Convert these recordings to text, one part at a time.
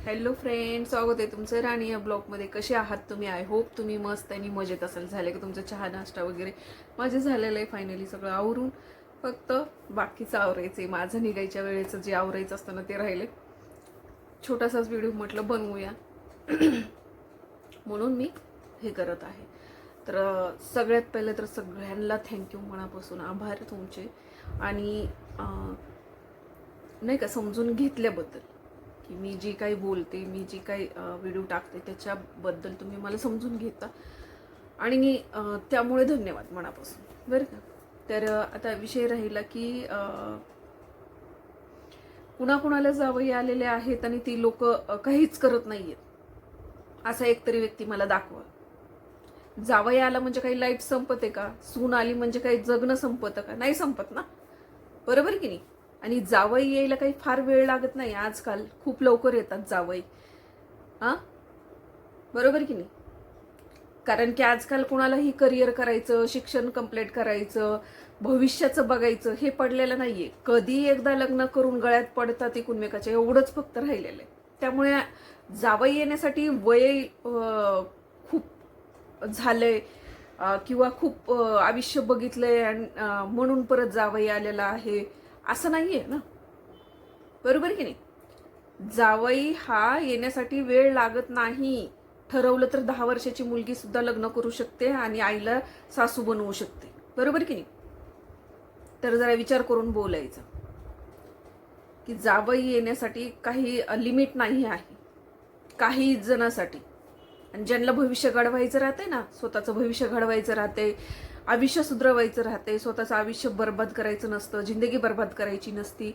Hello friend, स्वागत आहे तुमचं राणी या ब्लॉगमध्ये. कसे आहात तुम्ही? आय होप तुम्ही मस्त आणि मजेत असाल. झाले का तुमचं चहा नाश्ता वगैरे? माझे झालेलं आहे फायनली सगळं आवरून. फक्त बाकीचं आवरायचं आहे. माझं निघायच्या वेळेचं जे आवरायचं असतं ना ते राहिले. छोटासाच व्हिडिओ म्हटलं बनवूया म्हणून मी हे करत आहे. तर सगळ्यात पहिले तर सगळ्यांना थँक्यू, मनापासून आभार तुमचे. आणि नाही का समजून घेतल्याबद्दल, की मी जी काही बोलते, मी जी काही व्हिडिओ टाकते त्याच्याबद्दल तुम्ही मला समजून घेता आणि त्यामुळे धन्यवाद मनापासून, बरं का. तर आता विषय राहिला की कुणाकुणाला जावई आलेले आहेत आणि ती लोक काहीच करत नाहीयेत, असा एकतरी व्यक्ती मला दाखवा. जावई आला म्हणजे काही लाईफ संपते का? सून आली म्हणजे काही जगणं संपतं का? नाही संपत ना, बरोबर की नाही. आणि जावई यायला काही फार वेळ लागत नाही. आजकाल खूप लवकर येतात जावई, बरोबर की नाही. कारण की आजकाल कुणालाही करिअर करायचं, शिक्षण कंप्लीट करायचं, भविष्याचं बघायचं हे पडलेलं नाहीये. कधी एकदा लग्न करून गळ्यात पडतात एकमेकाच्या, एवढंच फक्त राहिलेलं आहे. त्यामुळे जावई येण्यासाठी वय खूप झालंय किंवा खूप आयुष्य बघितलंय आणि म्हणून परत जावई आलेला आहे असं नाहीये ना, बरोबर की नाही. जावई हा येण्यासाठी वेळ लागत नाही. ठरवलं तर 10 वर्षाची मुलगी सुद्धा लग्न करू शकते आणि आईला सासू बनवू शकते, बरोबर की नाही. तर जरा विचार करून बोलायचं की जावई येण्यासाठी काही लिमिट नाही आहे काही जणांसाठी. आणि ज्यांना भविष्य घडवायचं राहते ना, स्वतःचं भविष्य घडवायचं राहते, आयुष्य सुधरवायचं राहते, स्वतःचं आयुष्य बर्बाद करायचं नसतं, जिंदगी बर्बाद करायची नसती,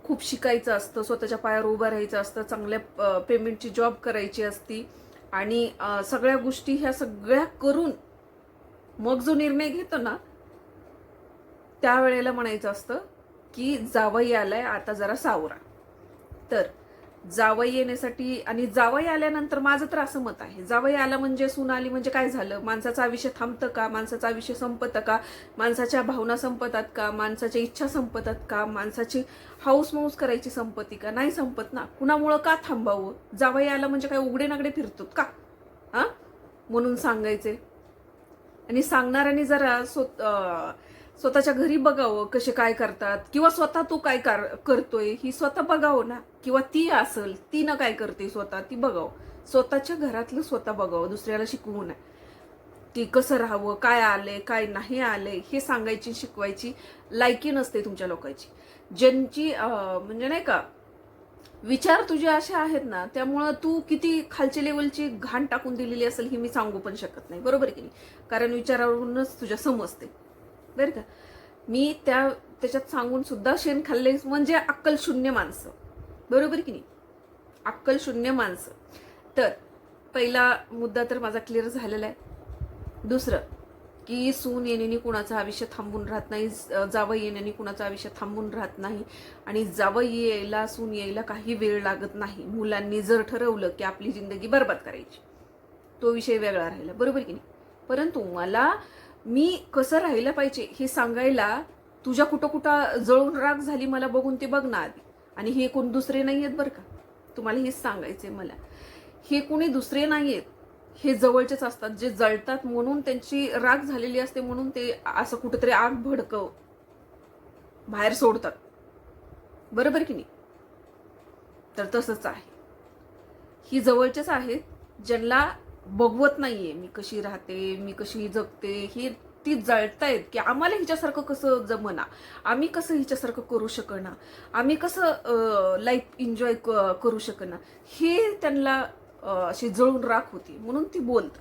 खूप शिकायचं असतं, स्वतःच्या पायावर उभं राहायचं असतं, चांगल्या पेमेंटची जॉब करायची असती आणि सगळ्या गोष्टी ह्या सगळ्या करून मग जो निर्णय घेतो ना त्यावेळेला म्हणायचं असतं की जावई आलाय, आता जरा सावरा. तर जावई येण्यासाठी आणि जावई आल्यानंतर माझं तर असं मत आहे, जावई आला म्हणजे सून आली म्हणजे काय झालं? माणसाचं आयुष्य थांबतं का? माणसाचं आयुष्य संपतं का? माणसाच्या भावना संपतात का? माणसाच्या इच्छा संपतात का? माणसाची हाऊस माऊस करायची संपत्ती का? नाही संपत ना. कुणामुळं का थांबावं? जावई आला म्हणजे काय उघडे नागडे फिरतो का? म्हणून सांगायचे. आणि सांगणाऱ्यांनी जरा स्वतःच्या घरी बघावं कसे काय करतात, किंवा स्वतः तू काय करतोय ही स्वतः बघावं ना. किंवा ती असेल, ती ना काय करते स्वतः ती बघावं. स्वतःच्या घरातलं स्वतः बघावं, दुसऱ्याला शिकवू नये. की कसं राहावं, काय आलंय काय नाही आलंय हे सांगायची शिकवायची लायकी नसते तुमच्या लोकांची. ज्यांची म्हणजे नाही का विचार तुझे असे आहेत ना, त्यामुळं तू किती खालच्या लेवलची घाण टाकून दिलेली असेल ही मी सांगू पण शकत नाही, बरोबर की नाही. कारण विचारावरूनच तुझ्या समजते, बरं का. मी त्याच्यात सांगून सुद्धा शेण खाल्ले म्हणजे अक्कल शून्य माणसं, बरोबर की नाही. अक्कल शून्य माणसं. तर पहिला मुद्दा तर माझा क्लिअर झालेला आहे. दुसरं की सून येण्याने कुणाचं आयुष्य थांबून राहत नाही, जावई येण्याने कुणाचं आयुष्य थांबून राहत नाही. आणि जावई यायला सून यायला काही वेळ लागत नाही. मुलांनी जर ठरवलं की आपली जिंदगी बर्बाद करायची, तो विषय वेगळा राहिला, बरोबर की नाही. परंतु मी कसं राहिलं पाहिजे हे सांगायला तुझ्या कुठं कुठं जळून राग झाली मला बघून ते बघ ना आधी. आणि हे कोण दुसरे नाही आहेत बरं का, तुम्हाला हेच सांगायचंय मला. हे कोणी दुसरे नाहीयेत, हे जवळचेच असतात जे जळतात म्हणून त्यांची राग झालेली असते म्हणून ते असं कुठेतरी आग भडकव बाहेर सोडतात, बरोबर की नाही. तर तसंच आहे, ही जवळचेच आहेत ज्यांना बघवत नाहीये मी कशी राहते, मी कशी जगते. ही ती जळतायत की आम्हाला हिच्यासारखं कसं जमना, आम्ही कसं हिच्यासारखं करू शकना, आम्ही कसं लाईफ एन्जॉय करू शकना. हे त्यांना अशी जळून राख होती म्हणून ती बोलत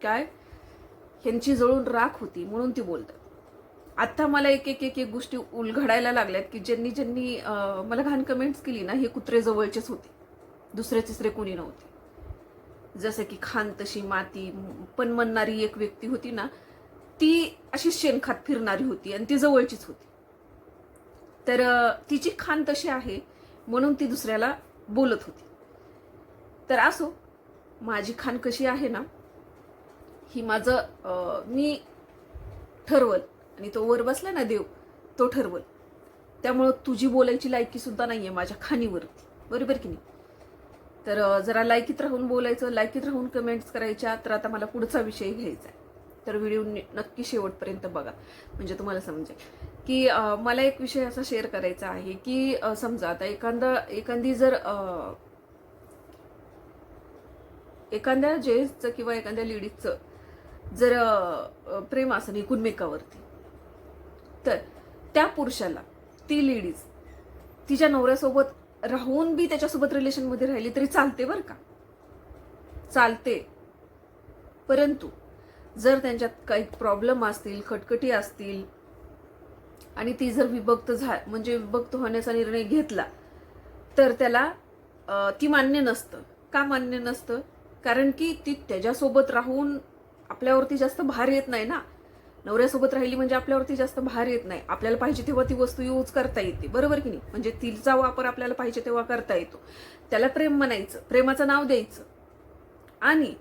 काय, ह्यांची जळून राख होती म्हणून ती बोलतात. आता मला एक एक एक एक गोष्टी उलघडायला लागल्यात की ज्यांनी ज्यांनी मला घाण कमेंट्स केली ना, हे कुत्रे जवळचेच होते, दुसरे तिसरे कोणी नव्हते. जसं की खान तशी माती पण म्हणणारी एक व्यक्ती होती ना, ती अशी शेणखात फिरणारी होती आणि ती जवळचीच होती. तर तिची खान तशी आहे म्हणून ती दुसऱ्याला बोलत होती. तर असो, माझी खान कशी आहे ना, ही मी ठरवल आणि तो वर बसला ना देव, तो ठरवल. त्यामुळं तुझी बोलायची लायकी सुद्धा नाहीये माझ्या खाणीवरती, बरोबर की नाही. तर जरा लायकीत राहून बोलायचं, लायकीत राहून कमेंट्स करायच्या. तर आता मला पुढचा विषय घ्यायचा आहे, तर व्हिडिओ नक्की शेवटपर्यंत बघा, म्हणजे तुम्हाला समजेल की मला एक विषय असा शेअर करायचा आहे की समजा आता एखादी जर एखाद्या जेंट्सचं किंवा एखाद्या लेडीजचं जर प्रेम असेल एकमेकावरती, तर त्या पुरुषाला ती लेडीज तिच्या नवऱ्यासोबत राहून बी त्याच्यासोबत रिलेशनमध्ये राहिली तरी चालते बरं का, चालते. परंतु जर त्यांच्यात काही प्रॉब्लेम असतील, खटखटी असतील आणि ती जर म्हणजे विभक्त होण्याचा निर्णय घेतला, तर त्याला ती मान्य नसतं. का मान्य नसतं? कारण की ती त्याच्यासोबत राहून आपल्यावरती जास्त भार येत नाही ना. नवऱ्यासोबत राहिली म्हणजे आपल्यावरती जास्त भार येत नाही. आपल्याला पाहिजे तेव्हा ती वस्तू यूज करता येते, बरोबर की नाही? म्हणजे तिचा वापर आपल्याला पाहिजे तेव्हा करता येतो. त्याला प्रेम म्हणायचं, प्रेमाचं नाव द्यायचं. आणि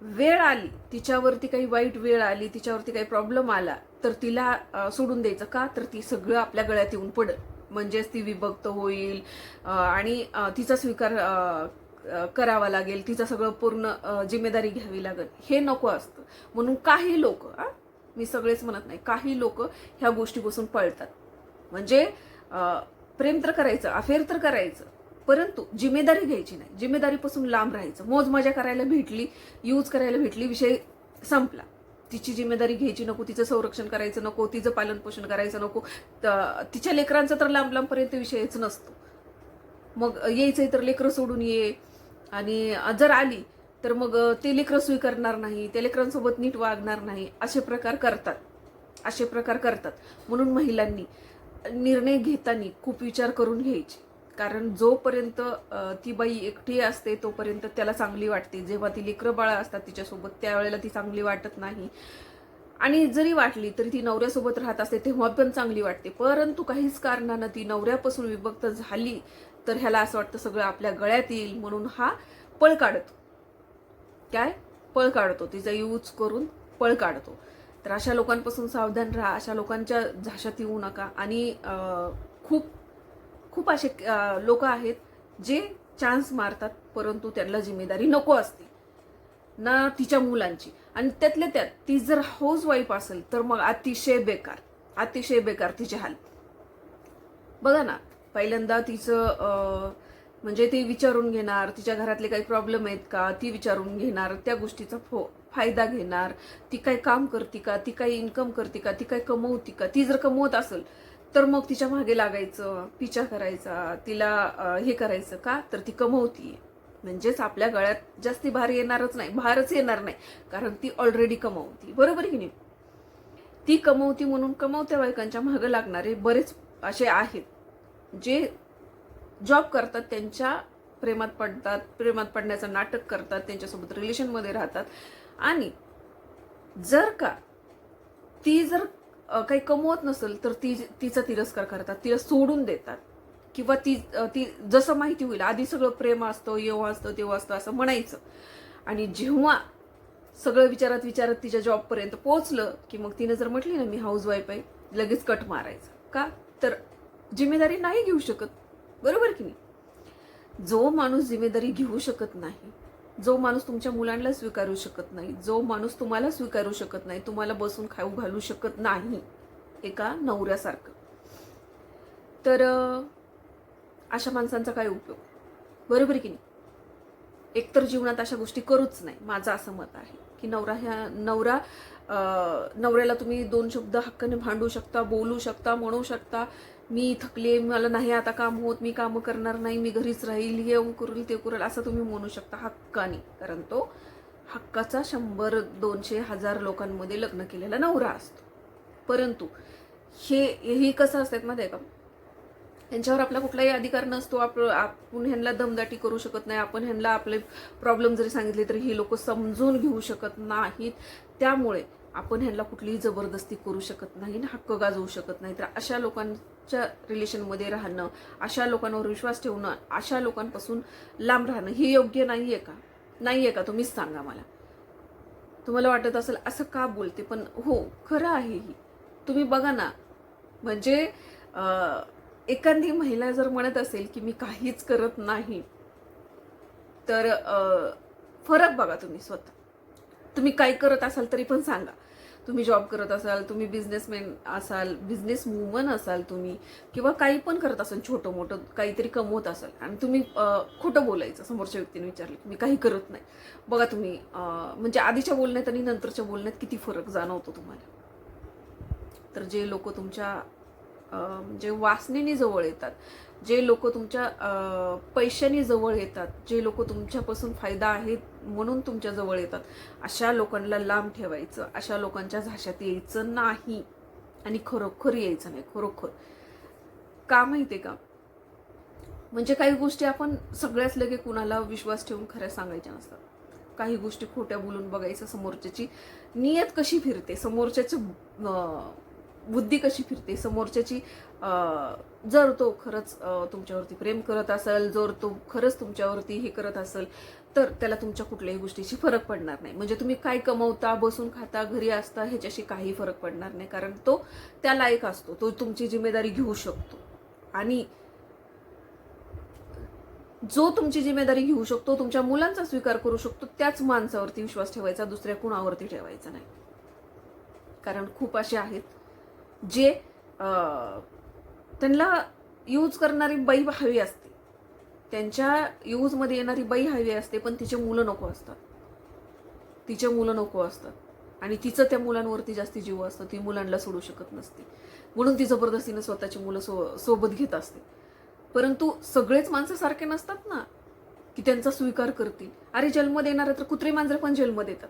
वेळ आली, तिच्यावरती काही वाईट वेळ आली, तिच्यावरती काही प्रॉब्लेम आला, तर तिला सोडून द्यायचं. का? तर ती सगळं आपल्या गळ्यात येऊन पडेल, म्हणजेच ती विभक्त होईल आणि तिचा स्वीकार करावा लागेल, तिचं सगळं पूर्ण जिम्मेदारी घ्यावी लागेल. हे नको असतं. म्हणून काही लोक, मी सगळेच म्हणत नाही, काही लोक ह्या गोष्टीपासून पळतात. म्हणजे प्रेम तर करायचं, अफेअर तर करायचं, परंतु जिम्मेदारी घ्यायची नाही, जिम्मेदारीपासून लांब राहायचं. मोज मजा करायला भेटली, यूज करायला भेटली, विषय संपला. तिची जिम्मेदारी घ्यायची नको, तिचं संरक्षण करायचं नको, तिचं पालन पोषण करायचं नको. तिच्या लेकरांचा तर लांब लांबपर्यंत विषयच नसतो. मग यायचंय तर लेकरं सोडून ये, आणि जर आली तर मग ते लेकरं स्वीकारणार नाही, त्या लेकरांसोबत नीट वागणार नाही, असे प्रकार करतात. म्हणून महिलांनी निर्णय घेताना खूप विचार करून घ्यायचे. कारण जोपर्यंत ती बाई एकटी असते तोपर्यंत त्याला चांगली वाटते. जेव्हा ती लेकरं बाळं असतात तिच्यासोबत, त्यावेळेला ती चांगली वाटत नाही. आणि जरी वाटली तरी ती नवऱ्यासोबत राहत असते तेव्हा पण चांगली वाटते. परंतु काहीच कारणानं ती नवऱ्यापासून विभक्त झाली तर ह्याला असं वाटतं सगळं आपल्या गळ्यात येईल, म्हणून हा पळ काढतो. पळ काढतो, तिचा यूज करून पळ काढतो. तर अशा लोकांपासून सावधान राहा, अशा लोकांच्या झाशात येऊ नका. आणि खूप खूप असे लोक आहेत जे चान्स मारतात, परंतु त्यांना जिम्मेदारी नको असते ना तिच्या मुलांची. आणि त्यातल्या त्यात ती जर हाऊस वाईफ असेल तर मग अतिशय बेकार तिचे हाल. बघा ना, पहिल्यांदा तिचं म्हणजे ती विचारून घेणार, तिच्या घरातले काही प्रॉब्लेम आहेत का ती विचारून घेणार, त्या गोष्टीचा फायदा घेणार. ती काही काम करते का, ती काही इन्कम करते का, ती काही कमवते का. ती जर कमवत असेल तर मग तिच्या मागे लागायचं, पिछा करायचा, तिला हे करायचं. का? तर ती कमवतीये, म्हणजेच आपल्या गळ्यात जास्ती भारच येणार नाही, कारण ती ऑलरेडी कमवती, बरोबर की नाही? ती कमवती म्हणून कमवत्या बायकांच्या मागे लागणारे बरेच असे आहेत जे जॉब करतात, त्यांच्या प्रेमात पडतात, प्रेमात पडण्याचं नाटक करतात, त्यांच्यासोबत रिलेशनमध्ये राहतात. आणि जर का ती जर काही कमवत नसेल तर तिचा तिरस्कार करतात, तिला सोडून देतात. किंवा ती जसं माहिती होईल, आधी सगळं प्रेम असतं, येव्हा असतं तेव्हा असतं असं म्हणायचं, आणि जेव्हा सगळं विचारत तिच्या जॉबपर्यंत पोहोचलं की मग तिने जर म्हटली ना मी हाऊस वाईफ आहे, लगेच कट मारायचं. का? तर जिम्मेदारी नाही घेऊ शकत, बरोबर की नाही? जो माणूस जिम्मेदारी घेऊ शकत नाही, जो माणूस तुमच्या मुलांना स्वीकारू शकत नाही, जो माणूस तुम्हाला स्वीकारू शकत नाही, तुम्हाला बसून खाऊ घालू शकत नाही एका नवऱ्यासारखं, तर अशा माणसांचा काय उपयोग, बरोबर की नाही? एकतर जीवनात अशा गोष्टी करूच नाही. माझं असं मत आहे की नवऱ्याला तुम्ही दोन शब्द हक्काने भांडू शकता, बोलू शकता, म्हणू शकता, मी थकले, मला नाही आता काम होत, मी कामं करणार नाही, मी घरीच राहील, हे करेल ते करेल, असं तुम्ही म्हणू शकता हक्काने. कारण तो हक्काचा 100, 200, 1000 लोकांमध्ये लग्न केलेला नवरा असतो. परंतु हे कसं असतात माहिती आहे का, त्यांच्यावर आपला कुठलाही अधिकार नसतो. आपण ह्यांना दमदाटी करू शकत नाही, आपण ह्यांना आपले प्रॉब्लेम जरी सांगितले तरी हे लोक समजून घेऊ शकत नाहीत. त्यामुळे आपण ह्यांना कुठलीही जबरदस्ती करू शकत नाही, हक्क गाजवू शकत नाही. तर अशा लोकांच्या रिलेशनमध्ये राहणं, अशा लोकांवर विश्वास ठेवणं, अशा लोकांपासून लांब राहणं हे योग्य नाहीये का? नाहीये का? तुम्हीच सांगा मला. तुम्हाला वाटत असेल असं का बोलते, पण हो, खरं आहे ही. तुम्ही बघा ना, म्हणजे एखादी महिला जर म्हणत असेल की मी काहीच करत नाही, तर फरक बघा तुम्ही स्वतः. तुम्ही काय करत असाल तरी पण सांगा. तुम्ही जॉब करत असाल, तुम्ही बिझनेसमॅन असाल, बिझनेस वुमन असाल तुम्ही, किंवा काही पण करत असाल, छोटं मोठं काहीतरी कमवत असाल आणि तुम्ही खोटं बोलायचं समोरच्या व्यक्तीने विचारलं की मी काही करत नाही. बघा तुम्ही म्हणजे आधीच्या बोलण्यात आणि नंतरच्या बोलण्यात किती फरक जाणवतो तुम्हाला. तर जे लोक तुमच्या म्हणजे वासनेने जवळ येतात, जे लोक तुमच्या पैशाने जवळ येतात, जे लोक तुमच्यापासून फायदा आहे म्हणून तुमच्या जवळ येतात, अशा लोकांना लांब ठेवायचं, अशा लोकांच्या झाशात यायचं नाही. आणि खरोखर यायचं नाही. खरोखर का माहितीये का, म्हणजे काही गोष्टी आपण सगळ्याच लगे कुणाला विश्वास ठेवून खऱ्या सांगायच्या नसतात. काही गोष्टी खोट्या बोलून बघायचं, समोरच्याची नियत कशी फिरते, समोरच्याची बुद्धी कशी फिरते, समोरच्याची जर तो खरंच तुमच्यावरती प्रेम करत असेल, जर तो खरंच तुमच्यावरती हे करत असेल, तर त्याला तुमच्या कुठल्याही गोष्टीची फरक पडणार नाही. म्हणजे तुम्ही काय कमवता, बसून खाता, घरी असता, ह्याच्याशी काही फरक पडणार नाही. कारण तो त्या लायक असतो, तो तुमची जिम्मेदारी घेऊ शकतो. आणि जो तुमची जिम्मेदारी घेऊ शकतो, तुमच्या मुलांचा स्वीकार करू शकतो, त्याच माणसावरती विश्वास ठेवायचा, दुसऱ्या कुणावरती ठेवायचा नाही. कारण खूप असे आहेत जे त्यांना यूज करणारी बाई हवी असते, त्यांच्या यूजमध्ये येणारी बाई हवी असते, पण तिचे मुलं नको असतात, तिचे मुलं नको असतात. आणि तिचं त्या मुलांवरती जास्ती जीव असतं, ती मुलांना सोडू शकत नसते, म्हणून ती जबरदस्तीने स्वतःची मुलं सोबत घेत असते. परंतु सगळेच माणसं सारखे नसतात ना की त्यांचा स्वीकार करतील. अरे जन्म देणारे तर कुत्रे मांजरं पण जन्म देतात,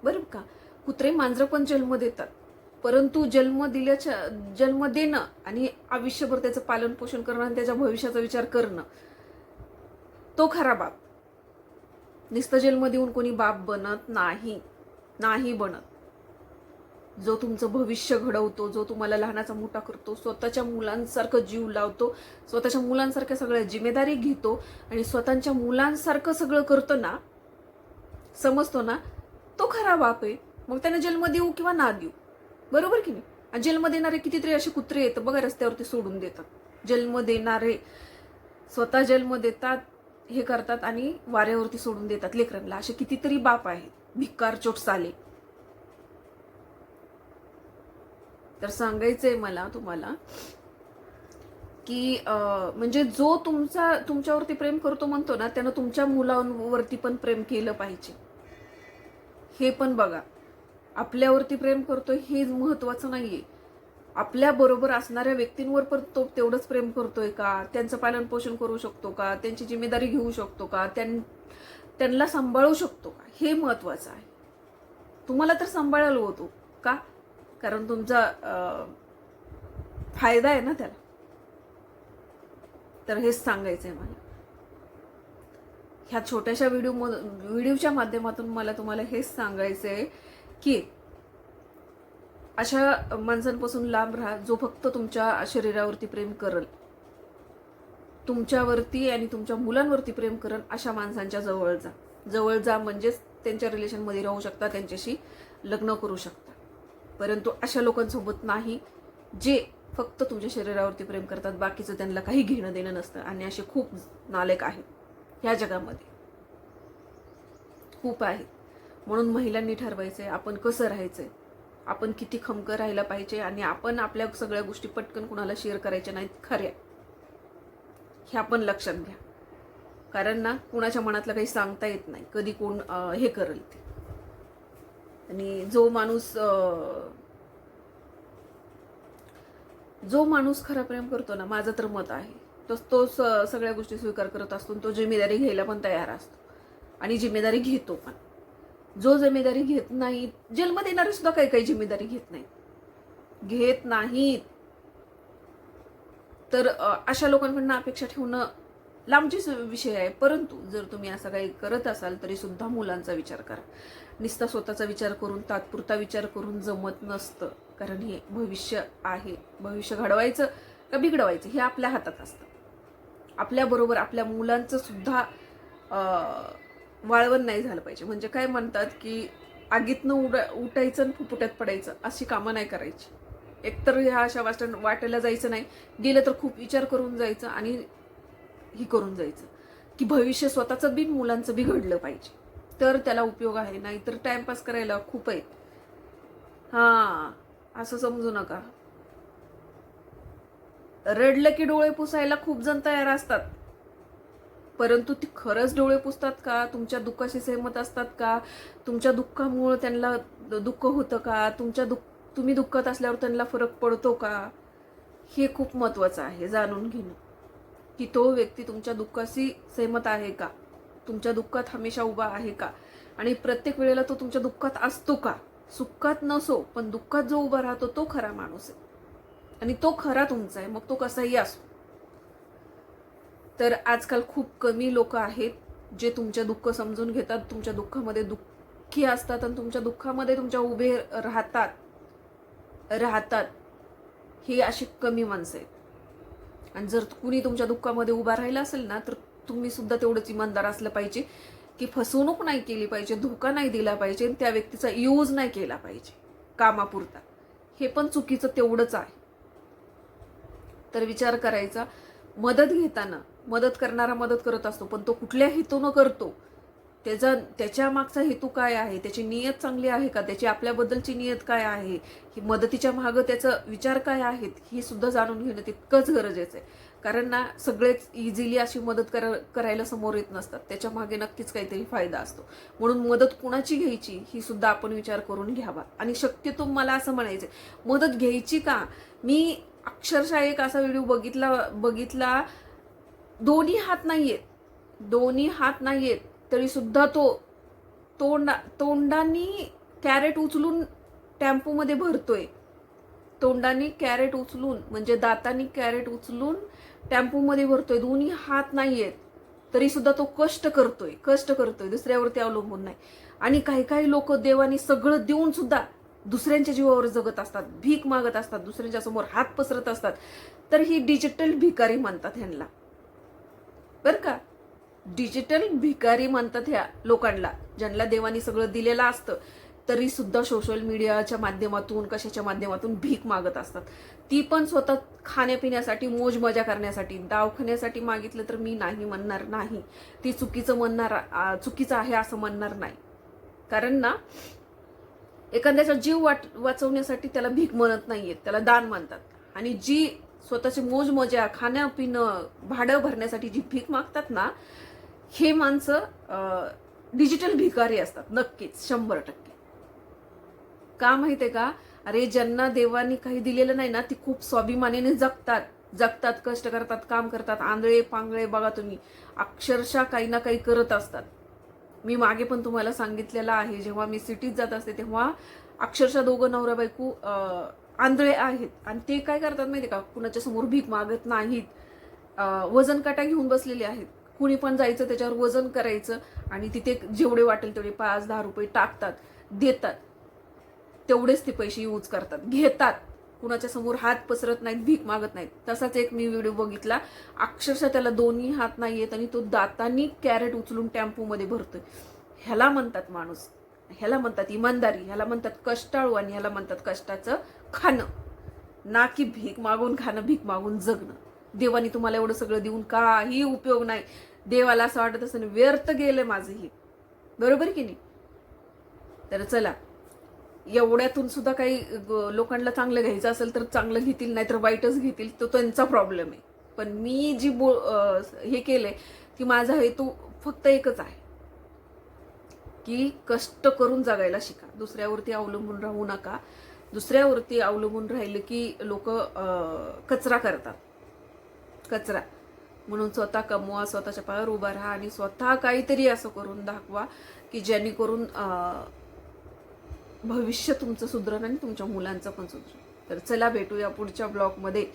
बरं का, कुत्रे मांजरं पण जन्म देतात. परंतु जन्म देणं आणि आयुष्यभर त्याचं पालन पोषण करणं आणि त्याच्या भविष्याचा विचार करणं, तो खरा बाप. नुसतं जन्म देऊन कोणी बाप बनत नाही बनत. जो तुमचं भविष्य घडवतो, जो तुम्हाला लहानाचा मोठा करतो, स्वतःच्या मुलांसारखं जीव लावतो, स्वतःच्या मुलांसारख्या सगळ्या जिम्मेदारी घेतो आणि स्वतःच्या मुलांसारखं सगळं करतो ना, समजतो ना, तो खरा बाप आहे. मग त्याने जन्म देऊ किंवा ना देऊ, बरोबर की नाही. आणि जन्म देणारे कितीतरी असे कुत्रे येतात बघा, रस्त्यावरती सोडून देतात. जन्म देणारे स्वतः जन्म देतात, हे करतात आणि वाऱ्यावरती सोडून देतात लेकरांना. असे कितीतरी बाप आहेत, भिक्कार चोट साले. तर सांगायचंय मला तुम्हाला की म्हणजे जो तुमच्यावरती प्रेम करतो म्हणतो ना, त्यानं तुमच्या मुलांवरती पण प्रेम केलं पाहिजे. हे पण बघा, आपल्यावरती प्रेम करतोय हे महत्वाचं नाहीये, आपल्या बरोबर असणाऱ्या व्यक्तींवर पण तो तेवढंच प्रेम करतोय का, त्यांचं पालन पोषण करू शकतो का, त्यांची जिम्मेदारी घेऊ शकतो का, त्यांना सांभाळू शकतो का, हे महत्वाचं आहे. तुम्हाला तर सांभाळायला होतो का, कारण तुमचा फायदा आहे ना त्याला. तर हेच सांगायचंय मला ह्या छोट्याशा व्हिडिओच्या माध्यमातून. मला तुम्हाला हेच सांगायचंय की अशा माणसांपासून लांब राहा, जो फक्त तुमच्या शरीरावरती प्रेम करल, तुमच्यावरती आणि तुमच्या मुलांवरती प्रेम करल, अशा माणसांच्या जवळ जा म्हणजेच त्यांच्या रिलेशनमध्ये राहू शकता, त्यांच्याशी लग्न करू शकता. परंतु अशा लोकांसोबत नाही जे फक्त तुमच्या शरीरावरती प्रेम करतात, बाकीचं त्यांना काही घेणं देणं नसतं. आणि असे खूप नालायक आहेत ह्या जगामध्ये, खूप आहेत. म्हणून महिलांनी ठरवायचंय आपण कसं राहायचंय, आपण किती खमकर राहायला पाहिजे, आणि आपण आपल्या सगळ्या गोष्टी पटकन कुणाला शेअर करायच्या नाहीत खऱ्या, हे आपण लक्षात घ्या. कारण ना, कुणाच्या मनातलं काही सांगता येत नाही, कधी कोण हे करेल ते. आणि जो माणूस खरा प्रेम करतो ना, माझं तर मत आहे, तो सगळ्या गोष्टी स्वीकार करत असतो, तो जिम्मेदारी घ्यायला पण तयार असतो आणि जिम्मेदारी घेतो पण. जो जिम्मेदारी घेत नाही, जन्म देणारे सुद्धा काही जिम्मेदारी घेत नाहीत. तर अशा लोकांकडून अपेक्षा ठेवणं लांबचीच विषय आहे. परंतु जर तुम्ही असं काही करत असाल तरी सुद्धा मुलांचा विचार करा. नुसता स्वतःचा विचार करून, तात्पुरता विचार करून जमत नसतं. कारण हे भविष्य आहे. भविष्य घडवायचं का बिघडवायचं हे आपल्या हातात असतं. आपल्याबरोबर आपल्या मुलांचं सुद्धा वाळवण नाही झालं पाहिजे. म्हणजे काय म्हणतात की आगीतनं उठायचं आणि फुफुट्यात पडायचं अशी कामं नाही करायची. एकतर ह्या अशा वाटेला जायचं नाही, गेलं तर खूप विचार करून जायचं आणि ही करून जायचं. की भविष्य स्वतःचं बी मुलांचं बी घडलं पाहिजे, तर त्याला उपयोग आहे. नाहीतर टाइमपास करायला खूप आहेत. हा, असं समजू नका. रडलं की डोळे पुसायला खूप जण तयार असतात, परंतु ती खरंच डोळे पुसतात का? तुमच्या दुःखाशी सहमत असतात का? तुमच्या दुःखामुळे त्यांना दुःख होतं का? तुम्ही दुःखात असल्यावर त्यांना फरक पडतो का? हे खूप महत्वाचं आहे जाणून घेणं, की तो व्यक्ती तुमच्या दुःखाशी सहमत आहे का? तुमच्या दुःखात हमेशा उभा आहे का? आणि प्रत्येक वेळेला तो तुमच्या दुःखात असतो का? सुखात नसो, पण दुःखात जो उभा राहतो तो खरा माणूस आहे, आणि तो खरा तुमचा आहे, मग तो कसाही असो. तर आजकाल खूप कमी लोक आहेत जे तुमच्या दुःख समजून घेतात, तुमच्या दुःखामध्ये दुःखी असतात आणि तुमच्या दुःखामध्ये तुमच्या उभे राहतात. ही अशी कमी माणसं आहेत. आणि जर कुणी तुमच्या दुःखामध्ये उभा राहिला असेल ना, तर तुम्ही सुद्धा तेवढंच इमानदार असलं पाहिजे की फसवणूक नाही केली पाहिजे, धोका नाही दिला पाहिजे, त्या व्यक्तीचा यूज नाही केला पाहिजे कामापुरता. हे पण चुकीचं तेवढंच आहे. तर विचार करायचा. मदत घेताना मदत करणारा मदत करत असतो, पण तो कुठल्या हेतूनं करतो, त्याच्या मागचा हेतू काय आहे, त्याची नियत चांगली आहे का, त्याची आपल्याबद्दलची नियत काय आहे, ही मदतीच्या मागं त्याचा विचार काय आहेत, ही सुद्धा जाणून घेणं तितकंच गरजेचं आहे. कारण ना, सगळेच इझिली अशी मदत करायला समोर येत नसतात, त्याच्या मागे नक्कीच काहीतरी फायदा असतो. म्हणून मदत कुणाची घ्यायची ही सुद्धा आपण विचार करून घ्यावा. आणि शक्यतो मला असं म्हणायचं, मदत घ्यायची का? मी अक्षरशः एक असा व्हिडिओ बघितला, दोन्ही हात नाहीयेत तरी सुद्धा तो तोंडानी कॅरेट उचलून टेम्पोमध्ये भरतोय. तोंडानी कॅरेट उचलून, म्हणजे दातानी कॅरेट उचलून टेम्पोमध्ये भरतोय. दोन्ही हात नाहीयेत तरी सुद्धा तो कष्ट करतोय, दुसऱ्यावरती अवलंबून नाही. आणि काही लोक देवानी सगळं देऊन सुद्धा दुसऱ्यांच्या जीवावर जगत असतात, भीक मागत असतात, दुसऱ्यांच्या समोर हात पसरत असतात. तर ही डिजिटल भिकारी म्हणतात ह्यांना, बर का. डिजिटल भिकारी म्हणतात ह्या लोकांना, ज्यांना देवानी सगळं दिलेलं असतं तरी सुद्धा सोशल मीडियाच्या माध्यमातून, कशाच्या माध्यमातून भीक मागत असतात. ती पण स्वतः खाण्यापिण्यासाठी, मोज मजा करण्यासाठी. दवाखान्यासाठी मागितलं तर मी नाही म्हणणार नाही, ती चुकीचं आहे असं म्हणणार नाही. कारण ना, एखाद्याचा जीव वाचवण्यासाठी त्याला भीक म्हणत नाहीयेत, त्याला दान म्हणतात. आणि जी स्वतःची मोज मजा, खाणं पिणं, भाडं भरण्यासाठी जी भीक मागतात ना, हे माणसं डिजिटल भिकारी असतात, नक्कीच 100%. का माहितीये का? अरे, ज्यांना देवानी काही दिलेलं नाही ना, ती खूप स्वाभिमानाने जगतात, कष्ट करतात, काम करतात, आंधळे पांगळे बघा तुम्ही, अक्षरशः काही ना काही करत असतात. मी मागे पण तुम्हाला सांगितलेलं आहे, जेव्हा मी सिटीत जात असते तेव्हा अक्षरशः दोघं नवरा बायको आंधळे आहेत, आणि ते काय करतात माहिती का? कुणाच्या समोर भीक मागत नाहीत, वजन काटा घेऊन बसलेले आहेत. कुणी पण जायचं, त्याच्यावर वजन करायचं, आणि तिथे जेवढे वाटेल तेवढे 5-10 रुपये टाकतात, देतात. तेवढेच ते पैसे यूज करतात, घेतात. कुणाच्या समोर हात पसरत नाहीत, भीक मागत नाहीत. तसाच एक मी व्हिडिओ बघितला, अक्षरशः त्याला दोन्ही हात नाहीयेत आणि तो दातांनी कॅरेट उचलून टेम्पोमध्ये भरतोय. ह्याला म्हणतात माणूस, ह्याला म्हणतात इमानदारी, ह्याला म्हणतात कष्टाळू, आणि ह्याला म्हणतात कष्टाचं खाणं. ना की भीक मागून खाणं, भीक मागून जगणं. देवानी तुम्हाला एवढं सगळं देऊन काही उपयोग नाही. देवाला असं वाटत असं व्यर्थ गेलं माझं हे, बरोबर की नाही? तर चला, एवढ्यातून सुद्धा काही लोकांना चांगलं घ्यायचं असेल तर चांगलं घेतील, नाहीतर वाईटच घेतील, तो त्यांचा प्रॉब्लेम आहे. पण मी जी हे केलंय, की माझा हेतू फक्त एकच आहे, की कष्ट करून जगायला शिका, दुसऱ्यावरती अवलंबून राहू नका. दुसऱ्यावरती अवलंबून राहिलं की लोक कचरा करतात, कचरा. म्हणून स्वतः कमवा, स्वतःच्या पायावर उभा राहा, आणि स्वतः काहीतरी असं करून दाखवा की जेणेकरून भविष्य तुमचं सुधरण आणि तुमच्या मुलांचं पण सुधरण. तर चला, भेटूया पुढच्या ब्लॉगमध्ये.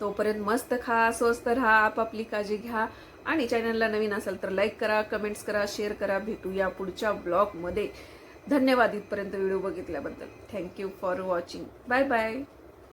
तोपर्यंत मस्त खा, स्वस्त राहा, आपापली काळजी घ्या, आणि चॅनलला नवीन असेल तर लाईक करा, कमेंट्स करा, शेअर करा. भेटूया पुढच्या ब्लॉगमध्ये. धन्यवाद इथपर्यंत व्हिडिओ बघितल्याबद्दल. Thank you for watching. Bye bye.